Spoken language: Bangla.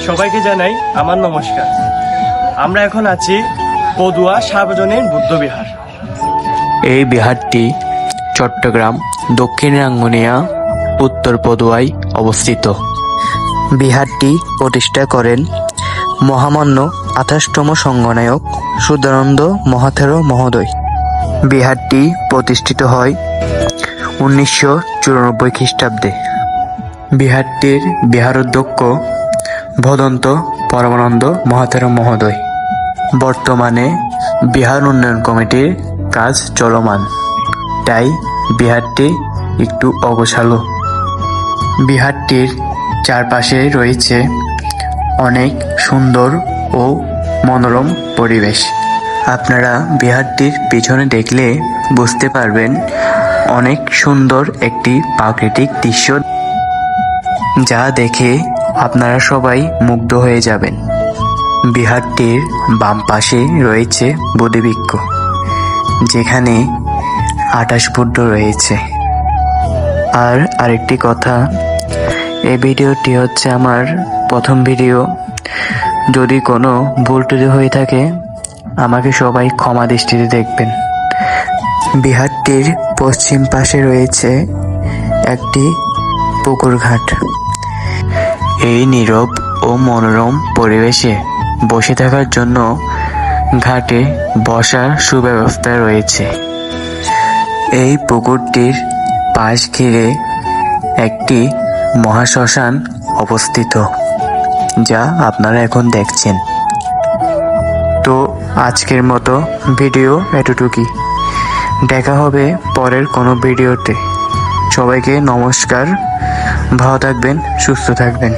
সবাইকে জানাই আমার নমস্কার। আমরা এখন আছি পদুয়া সার্বজনীন বুদ্ধবিহার। এই বিহারটি চট্টগ্রাম দক্ষিণ রাঙ্গুনিয়া উত্তর পদুয়ায় অবস্থিত। বিহারটি প্রতিষ্ঠা করেন মহামান্য 28তম সংঘনায়ক সুধানন্দ মহাথেরো মহোদয়। বিহারটি প্রতিষ্ঠিত হয় 1994 খ্রিস্টাব্দে। বিহারটির বিহারাধ্যক্ষ ভদন্ত পরমানন্দ মহাথেরো মহোদয়। বর্তমানে বিহার উন্নয়ন কমিটির কাজ চলমান, তাই বিহারটি একটু অগোছালো। বিহারটির চারপাশে রয়েছে অনেক সুন্দর ও মনোরম পরিবেশ। আপনারা বিহারটির পিছনে দেখলে বুঝতে পারবেন অনেক সুন্দর একটি প্রাকৃতিক দৃশ্য, যা দেখে আপনারা সবাই মুগ্ধ হয়ে যাবেন। বিহারটির বাম পাশে রয়েছে বোধিবৃক্ষ, যেখানে 28 বুদ্ধ রয়েছে। আর আরেকটি কথা, এই ভিডিওটি হচ্ছে আমার প্রথম ভিডিও। যদি কোনো ভুল টুটি হয়ে থাকে আমাকে সবাই ক্ষমা দৃষ্টিতে দেখবেন। বিহারটির পশ্চিম পাশে রয়েছে একটি পুকুর ঘাট। এই নীরব ও মনোরম পরিবেশে বসে থাকার জন্য ঘাটে বসার সুব্যবস্থা রয়েছে। এই পুকুরটির পাশ ঘিরে একটি মহাশ্মশান অবস্থিত, যা আপনারা এখন দেখছেন। তো আজকের মতো ভিডিও এতটুকুই। দেখা হবে পরের কোনো ভিডিওতে। সবাইকে নমস্কার, ভালো থাকবেন, সুস্থ থাকবেন।